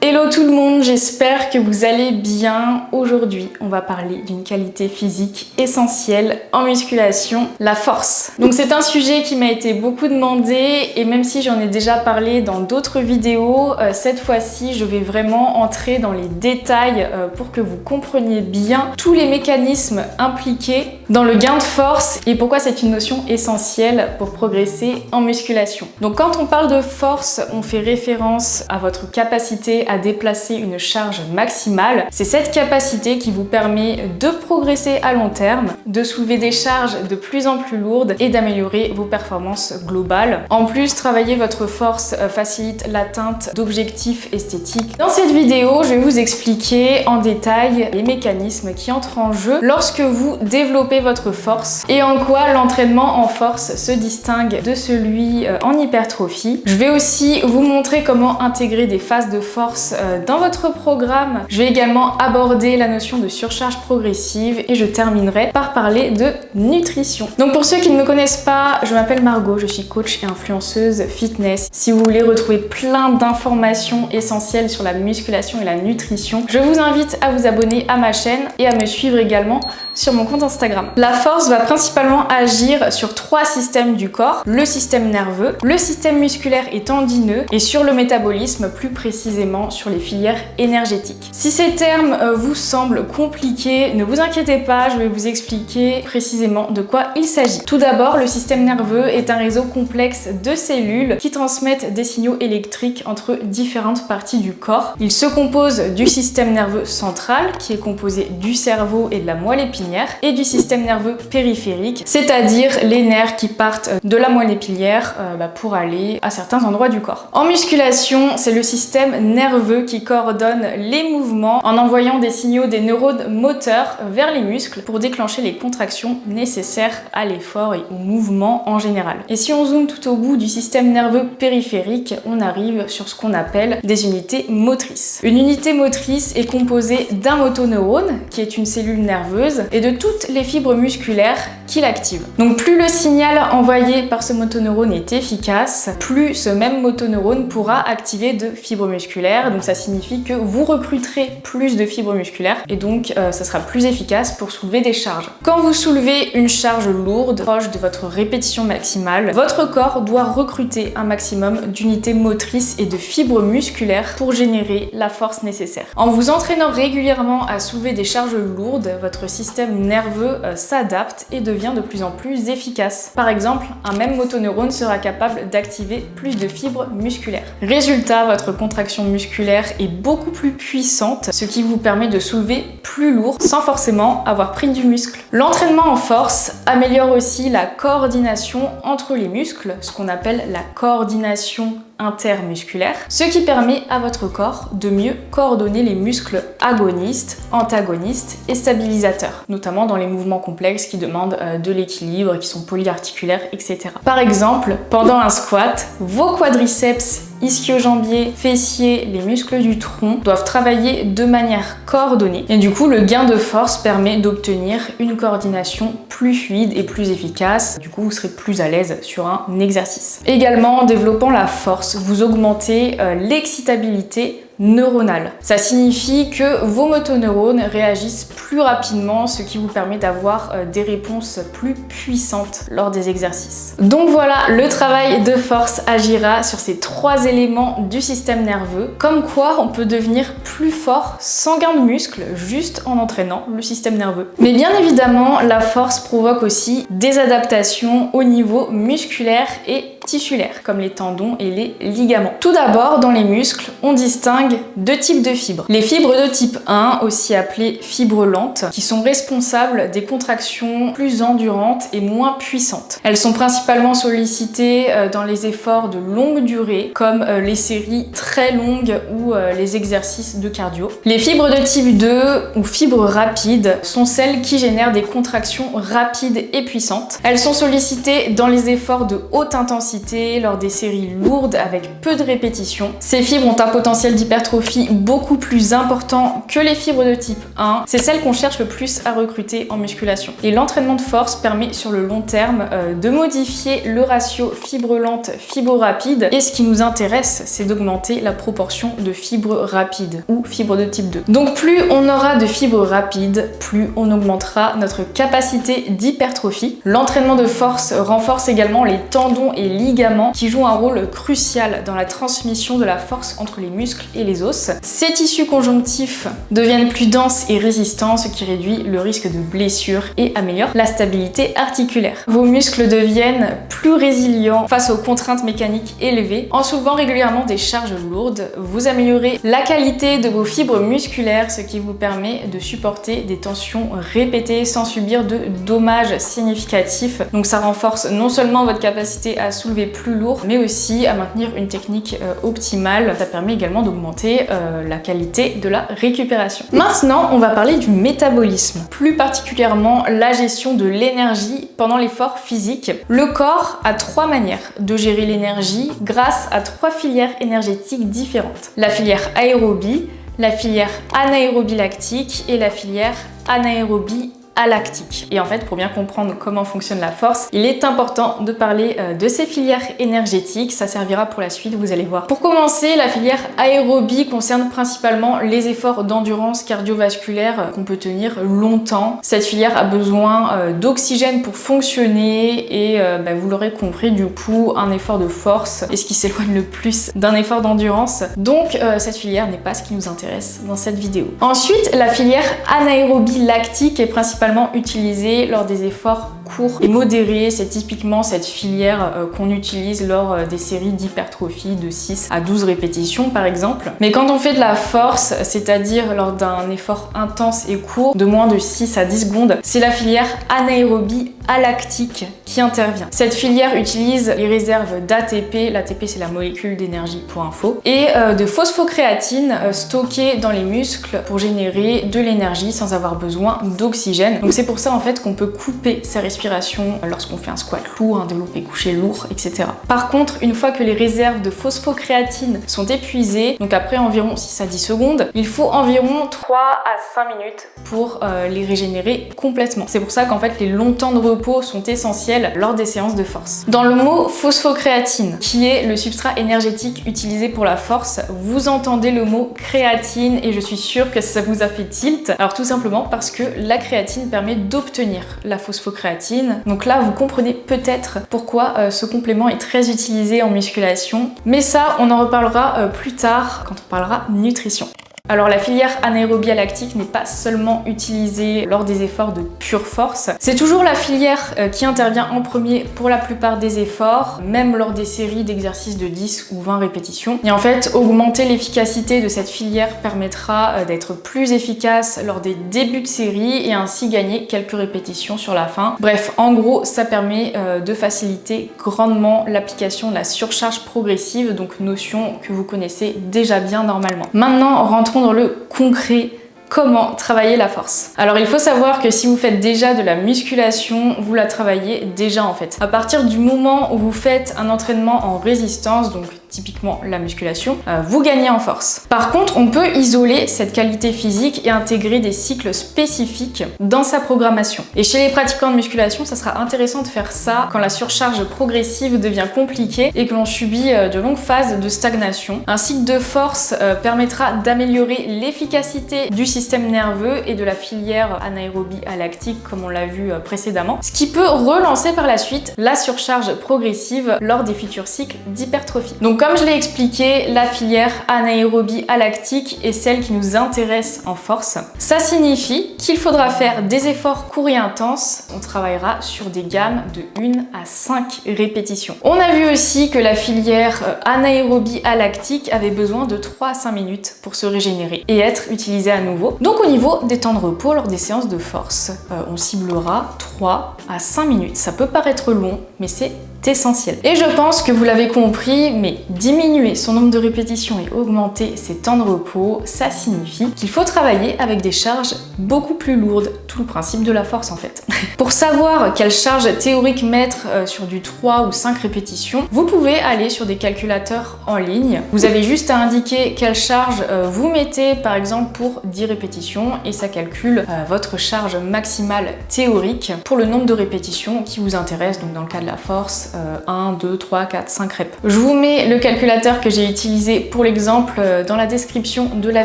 Hello tout le monde, j'espère que vous allez bien. Aujourd'hui, on va parler d'une qualité physique essentielle en musculation, la force. Donc c'est un sujet qui m'a été beaucoup demandé et même si j'en ai déjà parlé dans d'autres vidéos, cette fois-ci, je vais vraiment entrer dans les détails pour que vous compreniez bien tous les mécanismes impliqués dans le gain de force et pourquoi c'est une notion essentielle pour progresser en musculation. Donc quand on parle de force, on fait référence à votre capacité à déplacer une charge maximale. C'est cette capacité qui vous permet de progresser à long terme, de soulever des charges de plus en plus lourdes et d'améliorer vos performances globales. En plus, travailler votre force facilite l'atteinte d'objectifs esthétiques. Dans cette vidéo, je vais vous expliquer en détail les mécanismes qui entrent en jeu lorsque vous développez votre force et en quoi l'entraînement en force se distingue de celui en hypertrophie. Je vais aussi vous montrer comment intégrer des phases de force dans votre programme. Je vais également aborder la notion de surcharge progressive et je terminerai par parler de nutrition. Donc pour ceux qui ne me connaissent pas, je m'appelle Margot, je suis coach et influenceuse fitness. Si vous voulez retrouver plein d'informations essentielles sur la musculation et la nutrition, je vous invite à vous abonner à ma chaîne et à me suivre également sur mon compte Instagram. La force va principalement agir sur 3 systèmes du corps, le système nerveux, le système musculaire et tendineux et sur le métabolisme, plus précisément sur les filières énergétiques. Si ces termes vous semblent compliqués, ne vous inquiétez pas, je vais vous expliquer précisément de quoi il s'agit. Tout d'abord, le système nerveux est un réseau complexe de cellules qui transmettent des signaux électriques entre différentes parties du corps. Il se compose du système nerveux central, qui est composé du cerveau et de la moelle épinière, et du système nerveux périphérique, c'est-à-dire les nerfs qui partent de la moelle épinière pour aller à certains endroits du corps. En musculation, c'est le système nerveux qui coordonne les mouvements en envoyant des signaux des neurones moteurs vers les muscles pour déclencher les contractions nécessaires à l'effort et au mouvement en général. Et si on zoome tout au bout du système nerveux périphérique, on arrive sur ce qu'on appelle des unités motrices. Une unité motrice est composée d'un motoneurone, qui est une cellule nerveuse, et de toutes les fibres musculaires qui l'activent. Donc plus le signal envoyé par ce motoneurone est efficace, plus ce même motoneurone pourra activer de fibres musculaires. Donc ça signifie que vous recruterez plus de fibres musculaires et donc ça sera plus efficace pour soulever des charges. Quand vous soulevez une charge lourde, proche de votre répétition maximale, votre corps doit recruter un maximum d'unités motrices et de fibres musculaires pour générer la force nécessaire. En vous entraînant régulièrement à soulever des charges lourdes, votre système nerveux s'adapte et devient de plus en plus efficace. Par exemple, un même motoneurone sera capable d'activer plus de fibres musculaires. Résultat, votre contraction musculaire est beaucoup plus puissante, ce qui vous permet de soulever plus lourd sans forcément avoir pris du muscle. L'entraînement en force améliore aussi la coordination entre les muscles, ce qu'on appelle la coordination intermusculaire, ce qui permet à votre corps de mieux coordonner les muscles agonistes, antagonistes et stabilisateurs, notamment dans les mouvements complexes qui demandent de l'équilibre, qui sont polyarticulaires, etc. Par exemple, pendant un squat, vos quadriceps, ischio-jambiers, fessiers, les muscles du tronc doivent travailler de manière coordonnée et du coup le gain de force permet d'obtenir une coordination plus fluide et plus efficace. Du coup vous serez plus à l'aise sur un exercice. Également en développant la force, vous augmentez l'excitabilité neuronale. Ça signifie que vos motoneurones réagissent plus rapidement, ce qui vous permet d'avoir des réponses plus puissantes lors des exercices. Donc voilà, le travail de force agira sur ces 3 éléments du système nerveux, comme quoi on peut devenir plus fort sans gain de muscle, juste en entraînant le système nerveux. Mais bien évidemment, la force provoque aussi des adaptations au niveau musculaire et tissulaire, comme les tendons et les ligaments. Tout d'abord, dans les muscles, on distingue 2 types de fibres. Les fibres de type 1, aussi appelées fibres lentes, qui sont responsables des contractions plus endurantes et moins puissantes. Elles sont principalement sollicitées dans les efforts de longue durée, comme les séries très longues ou les exercices de cardio. Les fibres de type 2, ou fibres rapides, sont celles qui génèrent des contractions rapides et puissantes. Elles sont sollicitées dans les efforts de haute intensité intensité lors des séries lourdes avec peu de répétitions. Ces fibres ont un potentiel d'hypertrophie beaucoup plus important que les fibres de type 1. C'est celles qu'on cherche le plus à recruter en musculation. Et l'entraînement de force permet sur le long terme de modifier le ratio fibres lentes, fibres rapides. Et ce qui nous intéresse, c'est d'augmenter la proportion de fibres rapides ou fibres de type 2. Donc plus on aura de fibres rapides, plus on augmentera notre capacité d'hypertrophie. L'entraînement de force renforce également les tendons et ligaments qui jouent un rôle crucial dans la transmission de la force entre les muscles et les os. Ces tissus conjonctifs deviennent plus denses et résistants, ce qui réduit le risque de blessure et améliore la stabilité articulaire. Vos muscles deviennent plus résilients face aux contraintes mécaniques élevées. En soulevant régulièrement des charges lourdes, vous améliorez la qualité de vos fibres musculaires, ce qui vous permet de supporter des tensions répétées sans subir de dommages significatifs. Donc ça renforce non seulement votre capacité à soulever plus lourd, mais aussi à maintenir une technique optimale. Ça permet également d'augmenter la qualité de la récupération. Maintenant, on va parler du métabolisme, plus particulièrement la gestion de l'énergie pendant l'effort physique. Le corps a 3 manières de gérer l'énergie grâce à 3 filières énergétiques différentes. La filière aérobie, la filière anaérobie lactique et la filière anaérobie alactique. Et en fait, pour bien comprendre comment fonctionne la force, il est important de parler de ces filières énergétiques. Ça servira pour la suite, vous allez voir. Pour commencer, la filière aérobie concerne principalement les efforts d'endurance cardiovasculaire qu'on peut tenir longtemps. Cette filière a besoin d'oxygène pour fonctionner et vous l'aurez compris, du coup, un effort de force est ce qui s'éloigne le plus d'un effort d'endurance. Donc, cette filière n'est pas ce qui nous intéresse dans cette vidéo. Ensuite, la filière anaérobie lactique est principalement utilisée lors des efforts courts et modérés. C'est typiquement cette filière qu'on utilise lors des séries d'hypertrophie de 6 à 12 répétitions par exemple. Mais quand on fait de la force, c'est-à-dire lors d'un effort intense et court de moins de 6 à 10 secondes, c'est la filière anaérobie alactique qui intervient. Cette filière utilise les réserves d'ATP, l'ATP c'est la molécule d'énergie pour info, et de phosphocréatine stockées dans les muscles pour générer de l'énergie sans avoir besoin d'oxygène. Donc c'est pour ça en fait qu'on peut couper sa respiration lorsqu'on fait un squat lourd, un développé couché lourd, etc. Par contre, une fois que les réserves de phosphocréatine sont épuisées, donc après environ 6 à 10 secondes, il faut environ 3 à 5 minutes pour les régénérer complètement. C'est pour ça qu'en fait les longs temps de repos sont essentiels lors des séances de force. Dans le mot phosphocréatine, qui est le substrat énergétique utilisé pour la force, vous entendez le mot créatine et je suis sûre que ça vous a fait tilt. Alors tout simplement parce que la créatine permet d'obtenir la phosphocréatine. Donc là, vous comprenez peut-être pourquoi ce complément est très utilisé en musculation. Mais ça, on en reparlera plus tard quand on parlera nutrition. Alors la filière anaérobie lactique n'est pas seulement utilisée lors des efforts de pure force, c'est toujours la filière qui intervient en premier pour la plupart des efforts, même lors des séries d'exercices de 10 ou 20 répétitions. Et en fait, augmenter l'efficacité de cette filière permettra d'être plus efficace lors des débuts de série et ainsi gagner quelques répétitions sur la fin. Bref, en gros, ça permet de faciliter grandement l'application de la surcharge progressive, donc notion que vous connaissez déjà bien normalement. Maintenant, rentrons dans le concret. Comment travailler la force? Alors il faut savoir que si vous faites déjà de la musculation, vous la travaillez déjà en fait. À partir du moment où vous faites un entraînement en résistance, donc typiquement la musculation, vous gagnez en force. Par contre, on peut isoler cette qualité physique et intégrer des cycles spécifiques dans sa programmation. Et chez les pratiquants de musculation, ça sera intéressant de faire ça quand la surcharge progressive devient compliquée et que l'on subit de longues phases de stagnation. Un cycle de force permettra d'améliorer l'efficacité du système nerveux et de la filière anaérobie lactique comme on l'a vu précédemment, ce qui peut relancer par la suite la surcharge progressive lors des futurs cycles d'hypertrophie. Donc comme je l'ai expliqué, la filière anaérobie lactique est celle qui nous intéresse en force. Ça signifie qu'il faudra faire des efforts courts et intenses. On travaillera sur des gammes de 1 à 5 répétitions. On a vu aussi que la filière anaérobie lactique avait besoin de 3 à 5 minutes pour se régénérer et être utilisée à nouveau. Donc au niveau des temps de repos lors des séances de force, on ciblera 3 à 5 minutes. Ça peut paraître long, mais c'est essentiel. Et je pense que vous l'avez compris, mais diminuer son nombre de répétitions et augmenter ses temps de repos, ça signifie qu'il faut travailler avec des charges beaucoup plus lourdes. Tout le principe de la force en fait. Pour savoir quelle charge théorique mettre sur du 3 ou 5 répétitions, vous pouvez aller sur des calculateurs en ligne. Vous avez juste à indiquer quelle charge vous mettez par exemple pour 10 répétitions et ça calcule votre charge maximale théorique pour le nombre de répétitions qui vous intéresse. Donc dans le cas de la force, 1, 2, 3, 4, 5 reps. Je vous mets le calculateur que j'ai utilisé pour l'exemple dans la description de la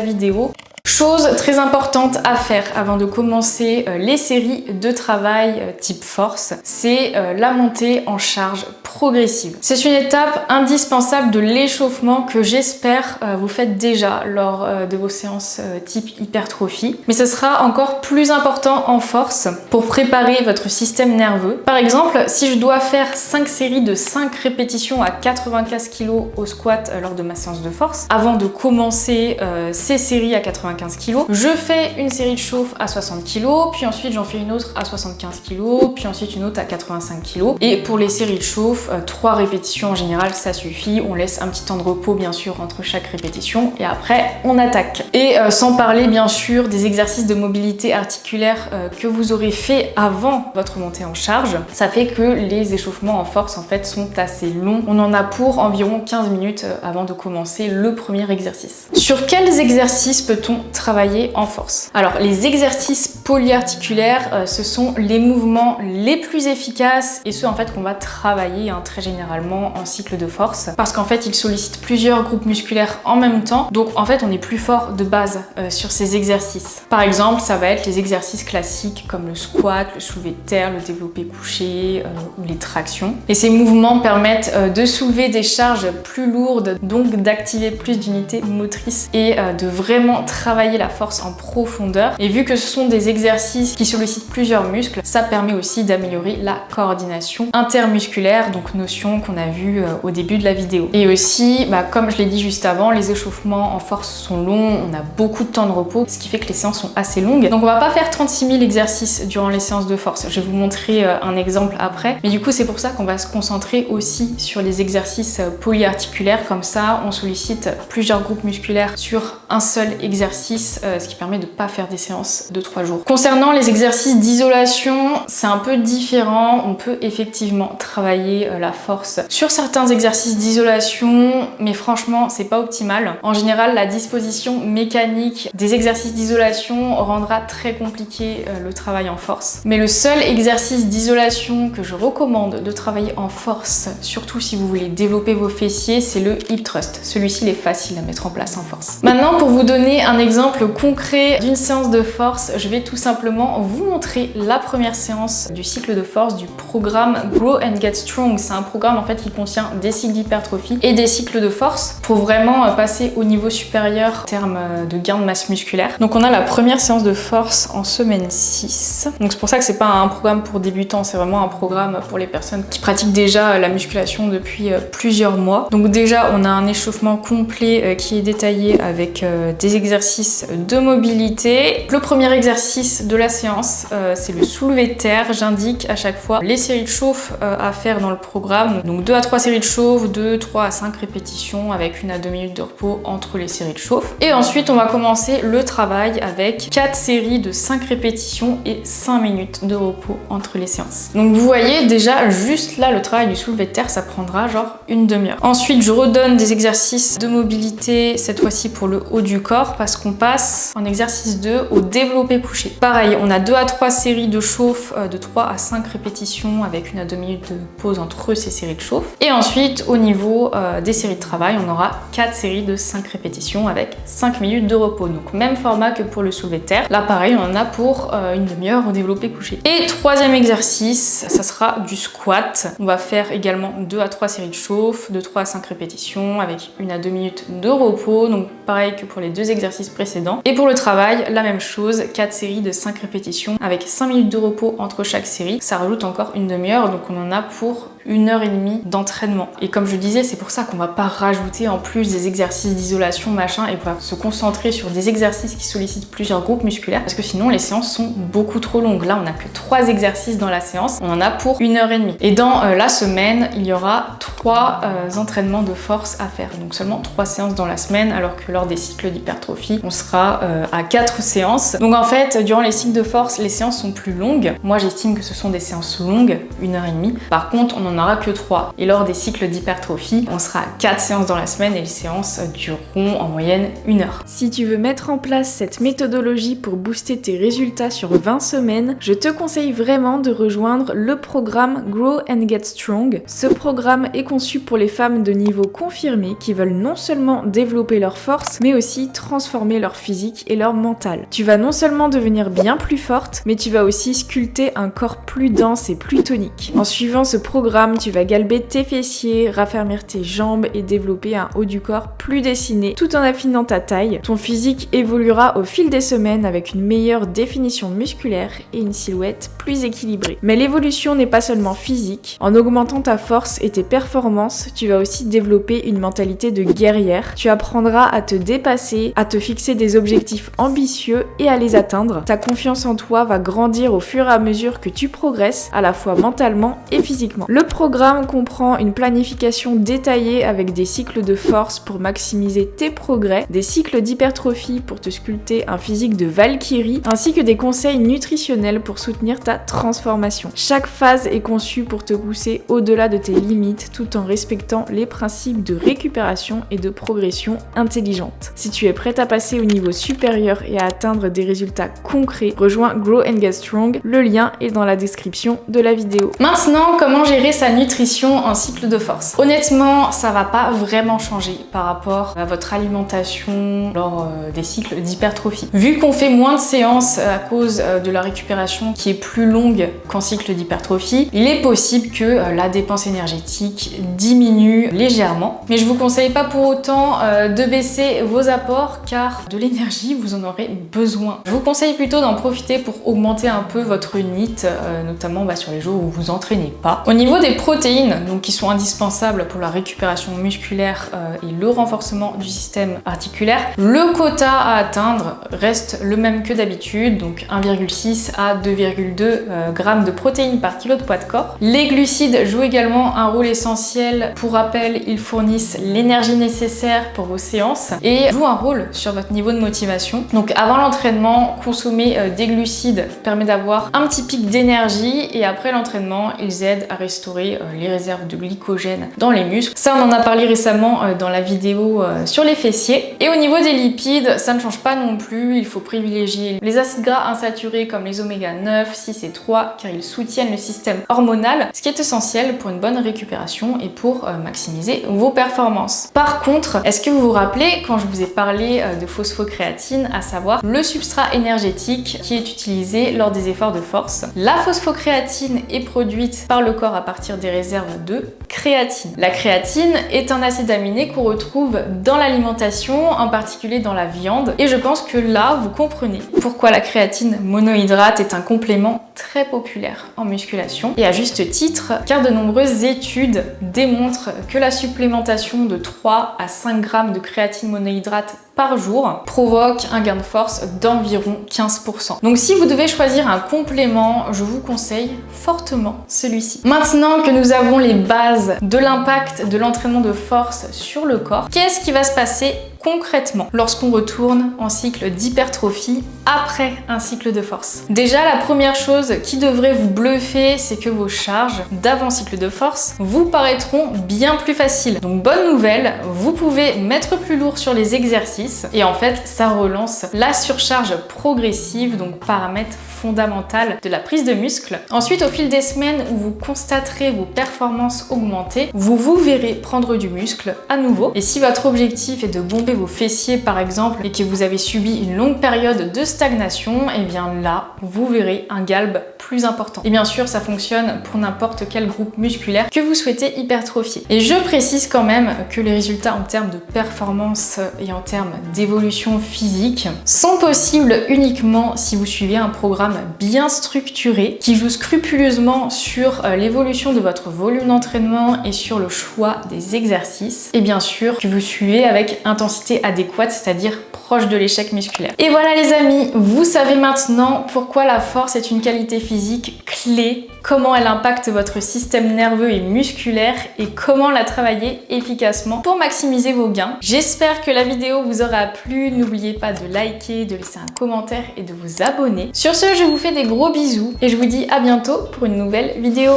vidéo. Chose très importante à faire avant de commencer les séries de travail type force, c'est la montée en charge progressive. C'est une étape indispensable de l'échauffement que j'espère vous faites déjà lors de vos séances type hypertrophie. Mais ce sera encore plus important en force pour préparer votre système nerveux. Par exemple, si je dois faire 5 séries de 5 répétitions à 95 kg au squat lors de ma séance de force, avant de commencer ces séries à 95 kg, je fais une série de chauffe à 60 kg, puis ensuite j'en fais une autre à 75 kg, puis ensuite une autre à 85 kg. Et pour les séries de chauffe, 3 répétitions en général, ça suffit. On laisse un petit temps de repos bien sûr entre chaque répétition et après on attaque. Et sans parler bien sûr des exercices de mobilité articulaire que vous aurez fait avant votre montée en charge. Ça fait que les échauffements en force en fait sont assez longs. On en a pour environ 15 minutes avant de commencer le premier exercice. Sur quels exercices peut-on travailler en force? Alors les exercices polyarticulaires, ce sont les mouvements les plus efficaces et ceux en fait qu'on va travailler très généralement en cycle de force parce qu'en fait ils sollicitent plusieurs groupes musculaires en même temps, donc en fait on est plus fort de base sur ces exercices. Par exemple, ça va être les exercices classiques comme le squat, le soulevé de terre, le développé couché ou les tractions. Et ces mouvements permettent de soulever des charges plus lourdes, donc d'activer plus d'unités motrices et de vraiment travailler la force en profondeur. Et vu que ce sont des exercices qui sollicitent plusieurs muscles, ça permet aussi d'améliorer la coordination intermusculaire, donc notion qu'on a vue au début de la vidéo. Et aussi, comme je l'ai dit juste avant, les échauffements en force sont longs, on a beaucoup de temps de repos, ce qui fait que les séances sont assez longues. Donc on va pas faire 36 000 exercices durant les séances de force. Je vais vous montrer un exemple après. Mais du coup, c'est pour ça qu'on va se concentrer aussi sur les exercices polyarticulaires. Comme ça, on sollicite plusieurs groupes musculaires sur un seul exercice, ce qui permet de pas faire des séances de 3 jours. Concernant les exercices d'isolation, c'est un peu différent. On peut effectivement travailler la force sur certains exercices d'isolation, mais franchement, c'est pas optimal. En général, la disposition mécanique des exercices d'isolation rendra très compliqué le travail en force. Mais le seul exercice d'isolation que je recommande de travailler en force, surtout si vous voulez développer vos fessiers, c'est le hip thrust. Celui-ci, il est facile à mettre en place en force. Maintenant, pour vous donner un exemple concret d'une séance de force, je vais tout simplement vous montrer la première séance du cycle de force du programme Grow and Get Strong. C'est un programme en fait qui contient des cycles d'hypertrophie et des cycles de force pour vraiment passer au niveau supérieur en termes de gain de masse musculaire. Donc on a la première séance de force en semaine 6. Donc c'est pour ça que c'est pas un programme pour débutants, c'est vraiment un programme pour les personnes qui pratiquent déjà la musculation depuis plusieurs mois. Donc déjà on a un échauffement complet qui est détaillé avec des exercices de mobilité. Le premier exercice de la séance, c'est le soulevé de terre. J'indique à chaque fois les séries de chauffe à faire dans le programme. Donc 2 à 3 séries de chauffe, 2, 3 à 5 répétitions avec 1 à 2 minutes de repos entre les séries de chauffe. Et ensuite, on va commencer le travail avec 4 séries de 5 répétitions et 5 minutes de repos entre les séances. Donc vous voyez déjà juste là le travail du soulevé de terre, ça prendra genre une demi-heure. Ensuite, je redonne des exercices de mobilité, cette fois-ci pour le haut du corps parce qu'on passe en exercice 2 au développé couché. Pareil, on a 2 à 3 séries de chauffe de 3 à 5 répétitions avec 1 à 2 minutes de pause entre ces séries de chauffe. Et ensuite, au niveau des séries de travail, on aura 4 séries de 5 répétitions avec 5 minutes de repos. Donc même format que pour le soulevé de terre. Là pareil, on en a pour une demi-heure au développé couché. Et troisième exercice, ça sera du squat. On va faire également 2 à 3 séries de chauffe, de 3 à 5 répétitions avec 1 à 2 minutes de repos. Donc pareil que pour les 2 exercices précédents. Et pour le travail, la même chose, 4 séries de 5 répétitions avec 5 minutes de repos entre chaque série. Ça rajoute encore une demi-heure, donc on en a pour 1h30 d'entraînement. Et comme je disais, c'est pour ça qu'on va pas rajouter en plus des exercices d'isolation, machin, et on va se concentrer sur des exercices qui sollicitent plusieurs groupes musculaires, parce que sinon les séances sont beaucoup trop longues. Là, on n'a que 3 exercices dans la séance, on en a pour 1h30. Et dans la semaine, il y aura 3 entraînements de force à faire. Donc seulement 3 séances dans la semaine, alors que lors des cycles d'hypertrophie, on sera à 4 séances. Donc en fait, durant les cycles de force, les séances sont plus longues. Moi, j'estime que ce sont des séances longues, 1h30. Par contre, on n'en aura que 3. Et lors des cycles d'hypertrophie, on sera à 4 séances dans la semaine et les séances dureront en moyenne 1 heure. Si tu veux mettre en place cette méthodologie pour booster tes résultats sur 20 semaines, je te conseille vraiment de rejoindre le programme Grow and Get Strong. Ce programme est conçu pour les femmes de niveau confirmé qui veulent non seulement développer leur force, mais aussi transformer leur physique et leur mental. Tu vas non seulement devenir bien plus forte, mais tu vas aussi sculpter un corps plus dense et plus tonique. En suivant ce programme, tu vas galber tes fessiers, raffermir tes jambes et développer un haut du corps plus dessiné tout en affinant ta taille. Ton physique évoluera au fil des semaines avec une meilleure définition musculaire et une silhouette plus équilibrée. Mais l'évolution n'est pas seulement physique. En augmentant ta force et tes performances, tu vas aussi développer une mentalité de guerrière. Tu apprendras à te dépasser, à te fixer des objectifs ambitieux et à les atteindre. Ta confiance en toi va grandir au fur et à mesure que tu progresses, à la fois mentalement et physiquement. Le programme comprend une planification détaillée avec des cycles de force pour maximiser tes progrès, des cycles d'hypertrophie pour te sculpter un physique de Valkyrie, ainsi que des conseils nutritionnels pour soutenir ta transformation. Chaque phase est conçue pour te pousser au-delà de tes limites tout en respectant les principes de récupération et de progression intelligente. Si tu es prête à passer au niveau supérieur et à atteindre des résultats concrets, rejoins Grow and Get Strong, le lien est dans la description de la vidéo. Maintenant, comment gérer sa nutrition en cycle de force? Honnêtement, ça va pas vraiment changer par rapport à votre alimentation lors des cycles d'hypertrophie. Vu qu'on fait moins de séances à cause de la récupération qui est plus longue qu'en cycle d'hypertrophie, il est possible que la dépense énergétique diminue légèrement. Mais je vous conseille pas pour autant de baisser vos apports car de l'énergie, vous en aurez besoin. Je vous conseille plutôt d'en profiter pour augmenter un peu votre NEAT, notamment sur les jours où vous entraînez pas. Au niveau des protéines, donc qui sont indispensables pour la récupération musculaire et le renforcement du système articulaire, le quota à atteindre reste le même que d'habitude, donc 1,6 à 2,2 grammes de protéines par kilo de poids de corps. Les glucides jouent également un rôle essentiel. Pour rappel, ils fournissent l'énergie nécessaire pour vos séances et jouent un rôle sur votre niveau de motivation. Donc avant l'entraînement, consommer des glucides permet d'avoir un petit pic d'énergie et après l'entraînement, ils aident à restaurer les réserves de glycogène dans les muscles. Ça, on en a parlé récemment dans la vidéo sur les fessiers. Et au niveau des lipides, ça ne change pas non plus. Il faut privilégier les acides gras insaturés comme les oméga 9, 6 et 3 car ils soutiennent le système hormonal, ce qui est essentiel pour une bonne récupération et pour maximiser vos performances. Par contre, est-ce que vous vous rappelez quand je vous ai parlé de phosphocréatine, à savoir le substrat énergétique qui est utilisé lors des efforts de force? La phosphocréatine est produite par le corps à partir des réserves de créatine. La créatine est un acide aminé qu'on retrouve dans l'alimentation, en particulier dans la viande. Et je pense que là, vous comprenez pourquoi la créatine monohydrate est un complément très populaire en musculation. Et à juste titre, car de nombreuses études démontrent que la supplémentation de 3 à 5 grammes de créatine monohydrate par jour provoque un gain de force d'environ 15%. Donc si vous devez choisir un complément, je vous conseille fortement celui-ci. Maintenant que nous avons les bases de l'impact de l'entraînement de force sur le corps, qu'est-ce qui va se passer concrètement lorsqu'on retourne en cycle d'hypertrophie après un cycle de force? Déjà, la première chose qui devrait vous bluffer, c'est que vos charges d'avant cycle de force vous paraîtront bien plus faciles. Donc bonne nouvelle, vous pouvez mettre plus lourd sur les exercices et en fait ça relance la surcharge progressive, donc paramètre fondamental de la prise de muscle. Ensuite, au fil des semaines où vous constaterez vos performances augmenter, vous verrez prendre du muscle à nouveau. Et si votre objectif est de bomber vos fessiers par exemple et que vous avez subi une longue période de stagnation, et bien là, vous verrez un galbe plus important. Et bien sûr, ça fonctionne pour n'importe quel groupe musculaire que vous souhaitez hypertrophier. Et je précise quand même que les résultats en termes de performance et en termes d'évolution physique sont possibles uniquement si vous suivez un programme bien structuré qui joue scrupuleusement sur l'évolution de votre volume d'entraînement et sur le choix des exercices. Et bien sûr que vous suivez avec intensité adéquate, c'est-à-dire proche de l'échec musculaire. Et voilà les amis, vous savez maintenant pourquoi la force est une qualité physique clé, comment elle impacte votre système nerveux et musculaire et comment la travailler efficacement pour maximiser vos gains. J'espère que la vidéo vous aura plu. N'oubliez pas de liker, de laisser un commentaire et de vous abonner. Sur ce, je vous fais des gros bisous et je vous dis à bientôt pour une nouvelle vidéo.